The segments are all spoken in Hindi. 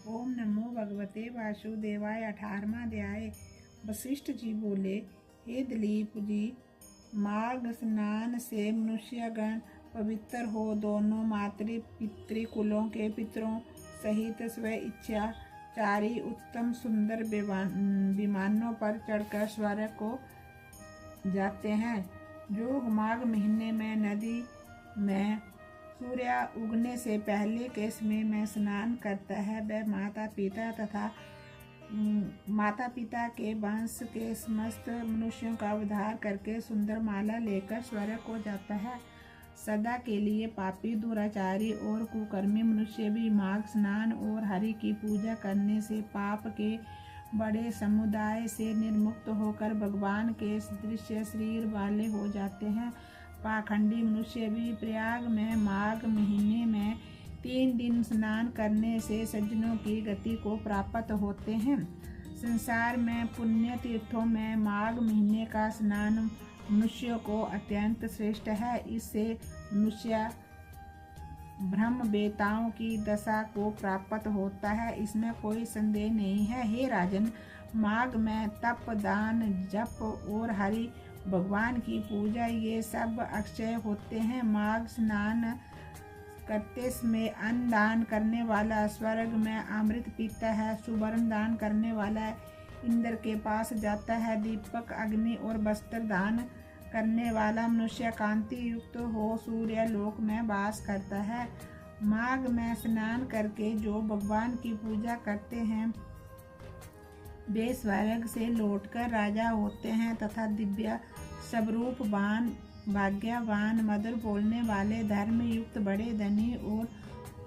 ओम नमो भगवते वासुदेवाय। 18वां अध्याय। वशिष्ठ जी बोले, हे दिलीप जी, माघ स्नान से मनुष्यगण पवित्र हो दोनों मातृ पितृकुलों के पितरों सहित स्व इच्छा चारी उत्तम सुंदर विमानों पर चढ़कर स्वर्ग को जाते हैं। जो माघ महीने में नदी में सूर्य उगने से पहले के समय में स्नान करता है, वह माता पिता के वंश के समस्त मनुष्यों का उद्धार करके सुंदर माला लेकर स्वर्ग को जाता है। सदा के लिए पापी, दुराचारी और कुकर्मी मनुष्य भी माघ स्नान और हरि की पूजा करने से पाप के बड़े समुदाय से निर्मुक्त होकर भगवान के सदृश शरीर वाले हो जाते हैं। पाखंडी मनुष्य भी प्रयाग में माघ महीने में 3 दिन स्नान करने से सज्जनों की गति को प्राप्त होते हैं। संसार में पुण्य तीर्थों में माघ महीने का स्नान मनुष्यों को अत्यंत श्रेष्ठ है। इससे मनुष्य ब्रह्म वेताओं की दशा को प्राप्त होता है, इसमें कोई संदेह नहीं है। हे राजन, माघ में तप, दान, जप और हरि भगवान की पूजा ये सब अक्षय होते हैं। माघ स्नान करते समय अन्न दान करने वाला स्वर्ग में अमृत पीता है। सुवर्ण दान करने वाला इंद्र के पास जाता है। दीपक, अग्नि और वस्त्र दान करने वाला मनुष्य कांति युक्त हो सूर्य लोक में वास करता है। माघ में स्नान करके जो भगवान की पूजा करते हैं वे स्वर्ग से लौटकर राजा होते हैं तथा दिव्य स्वरूपवान, भाग्यवान, मधुर बोलने वाले, धर्म युक्त, बड़े धनी और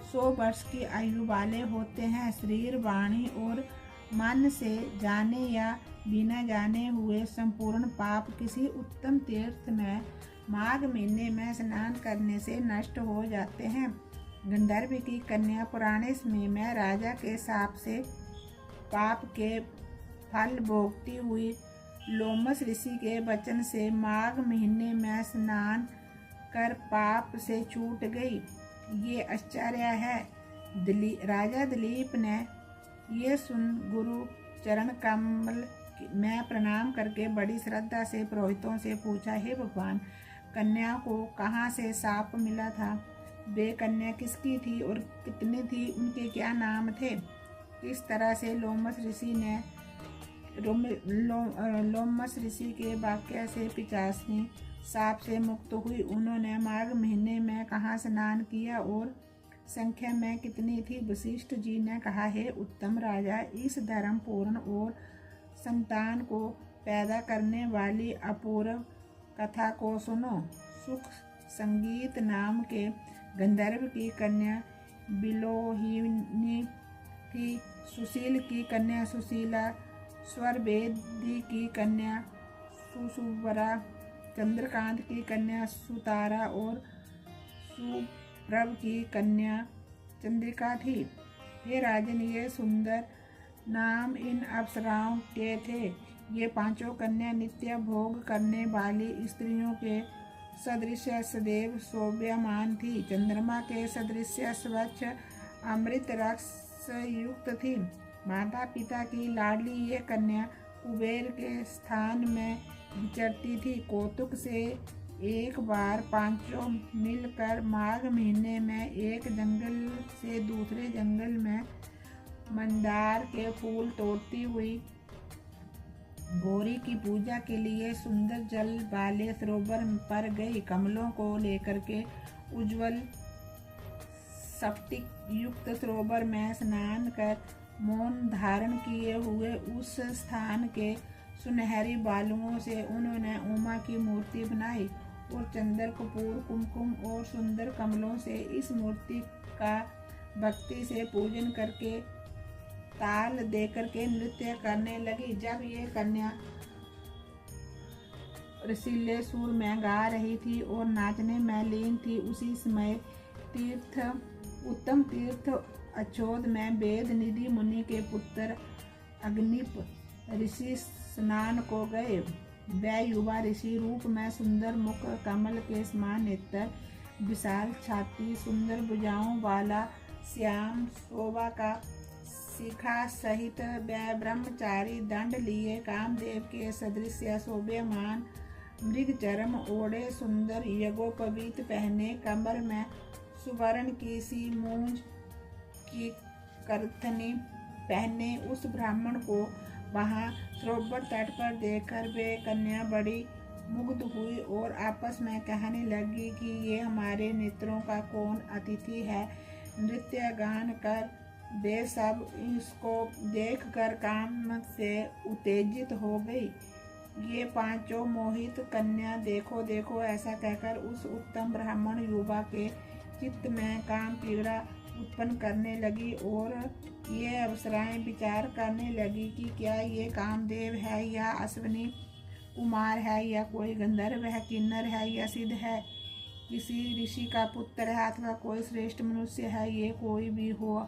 100 वर्ष की आयु वाले होते हैं। शरीर, वाणी और मन से जाने या बिना जाने हुए संपूर्ण पाप किसी उत्तम तीर्थ में माघ महीने में स्नान करने से नष्ट हो जाते हैं। गंधर्व की कन्या पुराने समय में राजा के शाप से पाप के फल भोगती हुई लोमस ऋषि के वचन से माघ महीने में स्नान कर पाप से छूट गई। ये आश्चर्य है। राजा दिलीप ने ये सुन गुरु चरण कमल में प्रणाम करके बड़ी श्रद्धा से पुरोहितों से पूछा, हे भगवान, कन्या को कहाँ से शाप मिला था? वे कन्या किसकी थी और कितनी थी? उनके क्या नाम थे? किस तरह से लोमस ऋषि के वाक्य से पिचासनी साप से मुक्त हुई? उन्होंने माघ महीने में कहाँ स्नान किया और संख्या में कितनी थी? वशिष्ठ जी ने कहा, हे उत्तम राजा, इस धर्म पूर्ण और संतान को पैदा करने वाली अपूर्व कथा को सुनो। सुख संगीत नाम के गंधर्व की कन्या बिलोहिनी थी। सुशील की कन्या सुशीला, स्वरवेदी की कन्या सुशुभरा, चंद्रकांत की कन्या सुतारा और सुप्रभ की कन्या चंद्रिका थी। हे राजन, ये सुंदर नाम इन अप्सराओं के थे। ये 5 कन्या नित्य भोग करने वाली स्त्रियों के सदृश सदैव शोभ्यमान थी। चंद्रमा के सदृश स्वच्छ अमृत रस युक्त थी। माता पिता की लाडली ये कन्या कुबेर के स्थान में विचरती थी। कौतुक से एक बार 5 मिलकर माघ महीने में एक जंगल से दूसरे जंगल में मंदार के फूल तोड़ती हुई गौरी की पूजा के लिए सुंदर जल वाले सरोवर पर गई। कमलों को लेकर के उज्जवल स्फटिक युक्त सरोवर में स्नान कर मौन धारण किए हुए उस स्थान के सुनहरी बालुओं से उन्होंने उमा की मूर्ति बनाई और चंदन, कपूर, कुमकुम और सुंदर कमलों से इस मूर्ति का भक्ति से पूजन करके ताल देकर के नृत्य करने लगी। जब ये कन्या रसीले सुर में गा रही थी और नाचने में लीन थी, उसी समय उत्तम तीर्थ अछोद में वेद निधि मुनि के पुत्र अग्निप ऋषि स्नान को गए। वह युवा ऋषि रूप में सुंदर मुख, कमल के समान नेत्र, विशाल छाती, सुंदर भुजाओं वाला, श्याम शोभा का शिखा सहित ब्रह्मचारी दंड लिए कामदेव के सदृश शोभ्यमान मृग चरम ओढ़े सुंदर यज्ञोपवीत पहने कमर में सुवर्ण की सी मूंज की करथनी पहने उस ब्राह्मण को वहां सरोवर तट पर देखकर वे कन्या बड़ी मुग्ध हुई और आपस में कहने लगी कि ये हमारे नेत्रों का कौन अतिथि है। नृत्य गान कर वे सब इसको देखकर काम से उत्तेजित हो गई। ये पांचों मोहित कन्या देखो देखो ऐसा कहकर उस उत्तम ब्राह्मण युवा के चित्त में काम पीड़ा उत्पन्न करने लगी और ये अप्सराएं विचार करने लगी कि क्या ये कामदेव है या अश्विनी कुमार है या कोई गंधर्व है, किन्नर है या सिद्ध है, किसी ऋषि का पुत्र है अथवा कोई श्रेष्ठ मनुष्य है। ये कोई भी हो,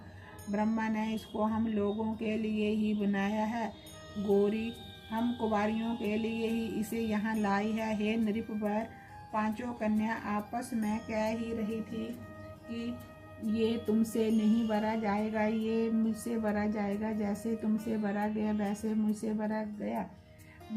ब्रह्मा ने इसको हम लोगों के लिए ही बनाया है। गौरी हम कुमारियों के लिए ही इसे यहाँ लाई है। हे नृपवर, पांचों कन्या आपस में कह ही रही थी कि ये तुमसे नहीं भरा जाएगा, ये मुझसे भरा जाएगा। जैसे तुमसे भरा गया वैसे मुझसे भरा गया।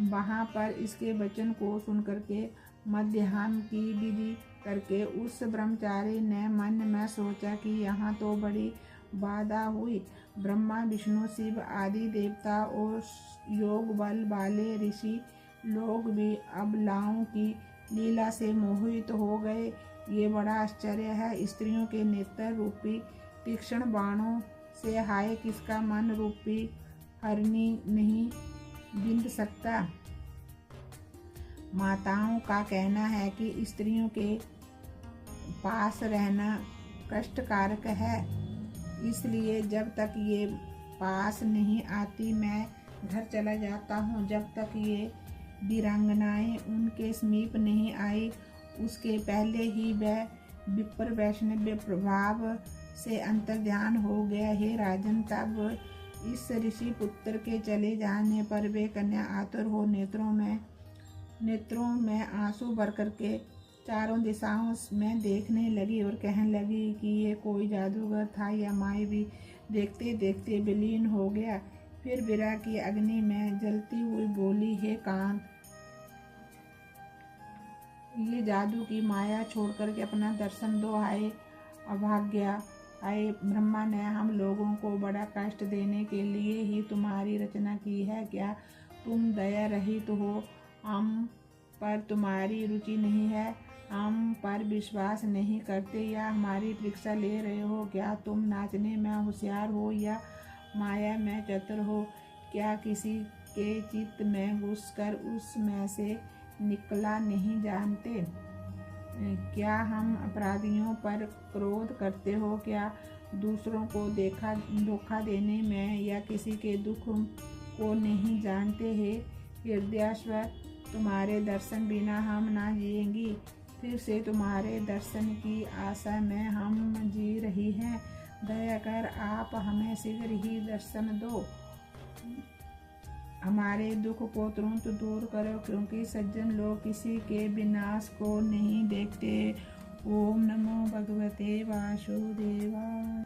वहाँ पर इसके वचन को सुनकर के मध्याह्न की विधि करके उस ब्रह्मचारी ने मन में सोचा कि यहाँ तो बड़ी बाधा हुई। ब्रह्मा विष्णु शिव आदि देवता और योग बल वाले ऋषि लोग भी अबलाओं की लीला से मोहित हो गए। ये बड़ा आश्चर्य है। स्त्रियों के नेत्र रूपी तीक्ष्ण बाणों से हाय किसका मन रूपी हरनी नहीं बिंद सकता। माताओं का कहना है कि स्त्रियों के पास रहना कष्टकारक है, इसलिए जब तक ये पास नहीं आती मैं घर चला जाता हूँ। जब तक ये वीरांगनाएं उनके समीप नहीं आई उसके पहले ही वह विप्र वैष्णव प्रभाव से अंतर्ध्यान हो गया। हे राजन, तब इस ऋषि पुत्र के चले जाने पर वे कन्या आतुर हो नेत्रों में आंसू भर करके चारों दिशाओं में देखने लगी और कहने लगी कि ये कोई जादूगर था या माई भी। देखते देखते विलीन हो गया। फिर विरह की अग्नि में जलती हुई बोली, हे कांत, ये जादू की माया छोड़ करके अपना दर्शन दो। आए अभाग्या, आए ब्रह्मा ने हम लोगों को बड़ा कष्ट देने के लिए ही तुम्हारी रचना की है। क्या तुम दया रहित हो? हम पर तुम्हारी रुचि नहीं है, हम पर विश्वास नहीं करते या हमारी परीक्षा ले रहे हो? क्या तुम नाचने में होशियार हो या माया में चतुर हो? क्या किसी के चित्त में घुसकर उसमें से निकला नहीं जानते? क्या हम अपराधियों पर क्रोध करते हो? क्या दूसरों को धोखा देने में या किसी के दुख को नहीं जानते? हे हृदयेश्वर, तुम्हारे दर्शन बिना हम ना जिएंगी। फिर से तुम्हारे दर्शन की आशा में हम जी रही हैं। दया कर आप हमें शीघ्र ही दर्शन दो, हमारे दुख को तुरंत दूर करो, क्योंकि सज्जन लोग किसी के विनाश को नहीं देखते। ओम नमो भगवते वासुदेवाय।